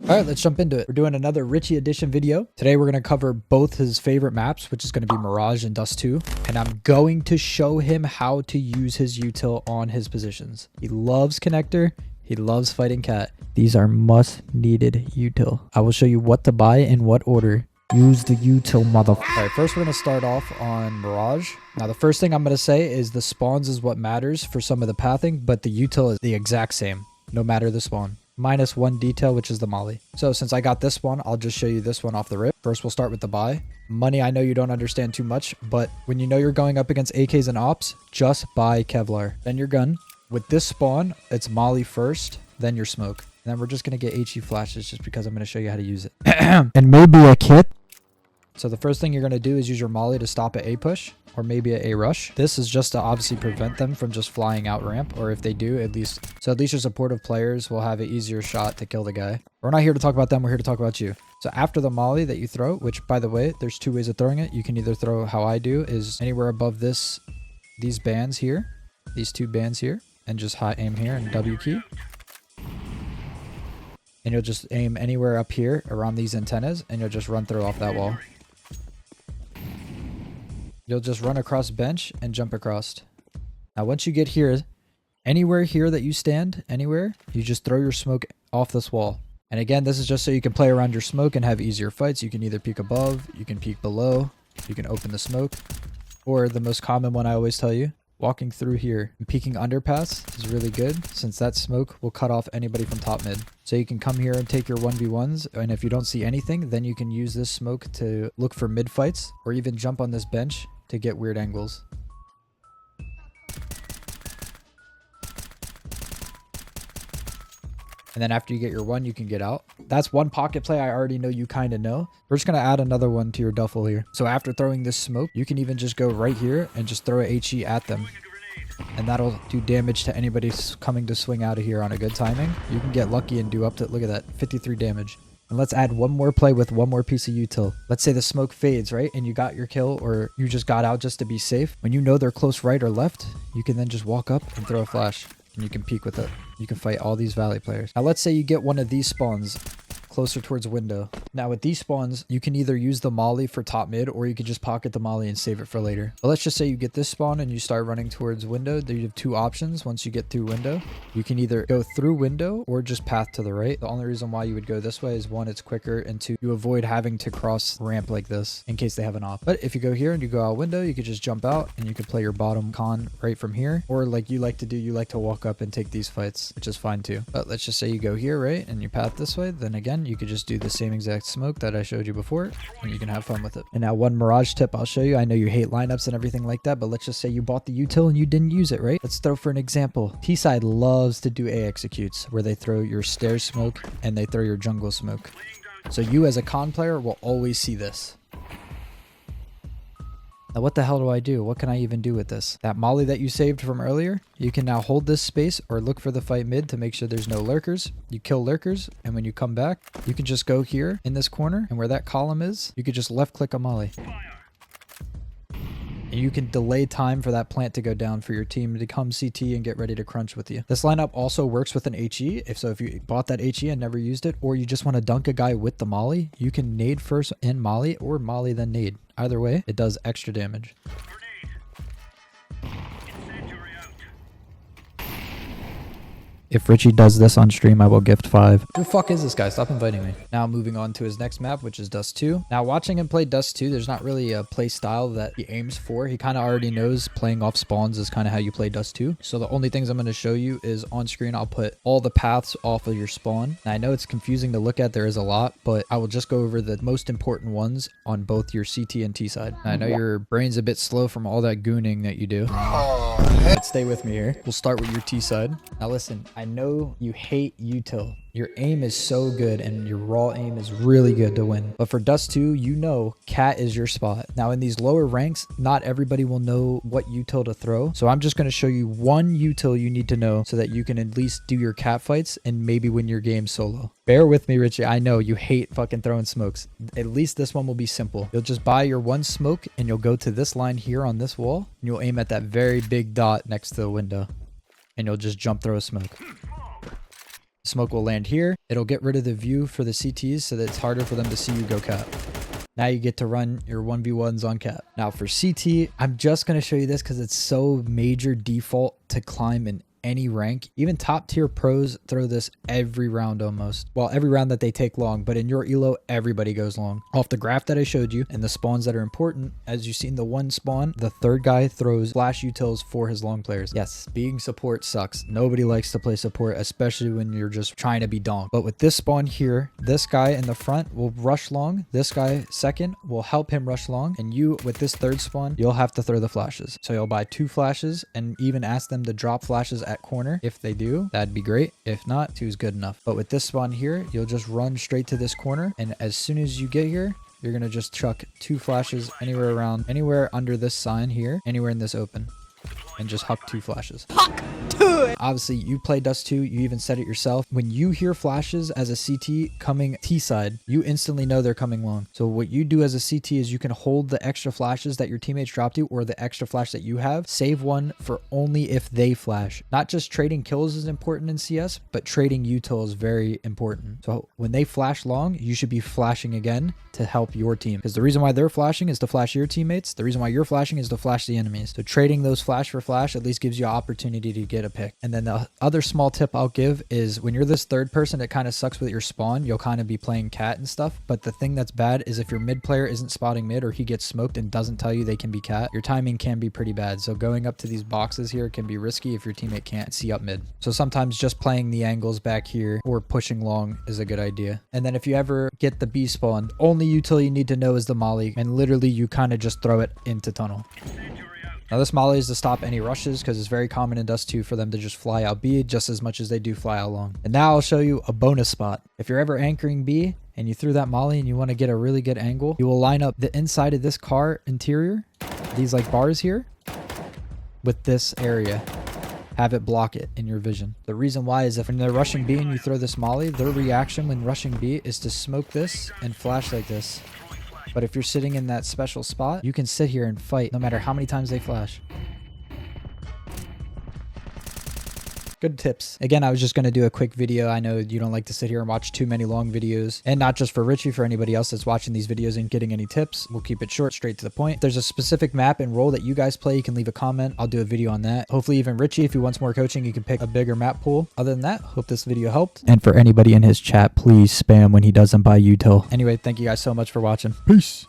All right, let's jump into it. We're doing another Ricci edition video. Today, we're going to cover both his favorite maps, which is going to be Mirage and Dust 2. And I'm going to show him how to use his util on his positions. He loves connector. He loves fighting cat. These are must-needed util. I will show you what to buy in what order. Use the util, motherfucker. All right, first we're going to start off on Mirage. Now, the first thing I'm going to say is the spawns is what matters for some of the pathing, but the util is the exact same, no matter the spawn. Minus one detail, which is the molly. So since I got this one, I'll just show you this one off the rip. First, we'll start with the buy. Money, I know you don't understand too much, but when you know you're going up against AKs and ops, just buy Kevlar. Then your gun. With this spawn, it's molly first, then your smoke. And then we're just going to get HE flashes just because I'm going to show you how to use it. And maybe a kit. So the first thing you're going to do is use your molly to stop an A push or maybe an A rush. This is just to obviously prevent them from just flying out ramp, or if they do, at least your supportive players will have an easier shot to kill the guy. We're not here to talk about them. We're here to talk about you. So after the molly that you throw, which by the way, there's two ways of throwing it. You can either throw how I do is anywhere above these bands here, these two bands here, and just high aim here and W key. And you'll just aim anywhere up here around these antennas and you'll just run through off that wall. You'll just run across bench and jump across. Now, once you get here, anywhere here that you stand, anywhere, you just throw your smoke off this wall. And again, this is just so you can play around your smoke and have easier fights. You can either peek above, you can peek below, you can open the smoke, or the most common one I always tell you, walking through here and peeking underpass is really good since that smoke will cut off anybody from top mid. So you can come here and take your 1v1s, and if you don't see anything, then you can use this smoke to look for mid fights or even jump on this bench to get weird angles. And then after you get your one, you can get out. That's one pocket play I already know you kind of know. We're just going to add another one to your duffel here. So after throwing this smoke, you can even just go right here and just throw a HE at them. And that'll do damage to anybody coming to swing out of here on a good timing. You can get lucky and do up to, look at that, 53 damage. And let's add one more play with one more piece of util. Let's say the smoke fades, right? And you got your kill, or you just got out just to be safe. When you know they're close right or left, you can then just walk up and throw a flash. And you can peek with it. You can fight all these valley players. Now let's say you get one of these spawns closer towards window. Now with these spawns, you can either use the molly for top mid, or you could just pocket the molly and save it for later. But let's just say you get this spawn and you start running towards window. There you have two options. Once you get through window, you can either go through window or just path to the right. The only reason why you would go this way is one, it's quicker, and two, you avoid having to cross ramp like this in case they have an op. But if you go here and you go out window, you could just jump out and you could play your bottom con right from here. Or like you like to do, you like to walk up and take these fights, which is fine too. But let's just say you go here, right? And you path this way. Then again, you could just do the same exact smoke that I showed you before, and you can have fun with it. And now one Mirage tip I'll show you. I know you hate lineups and everything like that, but let's just say you bought the util and you didn't use it, right? Let's throw for an example. T-side loves to do A executes, where they throw your stairs smoke and they throw your jungle smoke. So you as a con player will always see this. Now what the hell do I do? What can I even do with this? That molly that you saved from earlier, you can now hold this space or look for the fight mid to make sure there's no lurkers. You kill lurkers, and when you come back, you can just go here in this corner, and where that column is, you could just left click a molly. And you can delay time for that plant to go down for your team to come CT and get ready to crunch with you. This lineup also works with an HE. If you bought that HE and never used it, or you just want to dunk a guy with the molly, you can nade first and molly, or molly then nade. Either way, it does extra damage. If Ricci does this on stream, I will gift 5. Who the fuck is this guy? Stop inviting me. Now moving on to his next map, which is Dust 2. Now watching him play Dust 2, there's not really a play style that he aims for. He kind of already knows playing off spawns is kind of how you play Dust 2. So the only things I'm going to show you is on screen, I'll put all the paths off of your spawn. Now I know it's confusing to look at. There is a lot, but I will just go over the most important ones on both your CT and T side. Now, I know your brain's a bit slow from all that gooning that you do. But stay with me here. We'll start with your T side. Now listen, I know you hate util. Your aim is so good and your raw aim is really good to win. But for Dust 2, you know cat is your spot. Now in these lower ranks, not everybody will know what util to throw. So I'm just going to show you one util you need to know so that you can at least do your cat fights and maybe win your game solo. Bear with me, Ricci. I know you hate fucking throwing smokes. At least this one will be simple. You'll just buy your one smoke and you'll go to this line here on this wall and you'll aim at that very big dot next to the window and you'll just jump throw a smoke. Smoke will land here. It'll get rid of the view for the CTs so that it's harder for them to see you go cap. Now you get to run your 1v1s on cap. Now for CT, I'm just going to show you this because it's so major default to climb in any rank. Even top tier pros throw this every round almost. Well, every round that they take long, but in your elo, everybody goes long. Off the graph that I showed you and the spawns that are important, as you've seen the one spawn, the third guy throws flash utils for his long players. Yes, being support sucks. Nobody likes to play support, especially when you're just trying to be donk. But with this spawn here, this guy in the front will rush long. This guy second will help him rush long. And you, with this third spawn, you'll have to throw the flashes. So you'll buy 2 flashes and even ask them to drop flashes at corner. If they do, that'd be great. If not, 2 is good enough. But with this spawn here, you'll just run straight to this corner, and as soon as you get here, you're gonna just chuck 2 flashes anywhere around, anywhere under this sign here, anywhere in this open, and just huck 2 flashes. Huck 2! Obviously, you play Dust2, you even said it yourself. When you hear flashes as a CT coming T side, you instantly know they're coming long. So what you do as a CT is you can hold the extra flashes that your teammates dropped you, or the extra flash that you have, save one for only if they flash. Not just trading kills is important in CS, but trading util is very important. So when they flash long, you should be flashing again to help your team. Because the reason why they're flashing is to flash your teammates. The reason why you're flashing is to flash the enemies. So trading those flash for flash at least gives you an opportunity to get a pick. And then the other small tip I'll give is when you're this third person, it kind of sucks with your spawn. You'll kind of be playing cat and stuff. But the thing that's bad is if your mid player isn't spotting mid, or he gets smoked and doesn't tell you they can be cat, your timing can be pretty bad. So going up to these boxes here can be risky if your teammate can't see up mid. So sometimes just playing the angles back here or pushing long is a good idea. And then if you ever get the B spawn, only util you need to know is the molly, and literally you kind of just throw it into tunnel. Now this molly is to stop any rushes because it's very common in Dust2 for them to just fly out B just as much as they do fly out long. And now I'll show you a bonus spot. If you're ever anchoring B and you threw that molly and you want to get a really good angle, you will line up the inside of this car interior, these like bars here, with this area. Have it block it in your vision. The reason why is if when they're rushing B and you throw this molly, their reaction when rushing B is to smoke this and flash like this. But if you're sitting in that special spot, you can sit here and fight no matter how many times they flash. Good tips. Again, I was just going to do a quick video. I know you don't like to sit here and watch too many long videos, and not just for Ricci, for anybody else that's watching these videos and getting any tips. We'll keep it short, straight to the point. If there's a specific map and role that you guys play, you can leave a comment. I'll do a video on that. Hopefully even Ricci, if he wants more coaching, you can pick a bigger map pool. Other than that, hope this video helped. And for anybody in his chat, please spam when he doesn't buy util. Anyway, thank you guys so much for watching. Peace.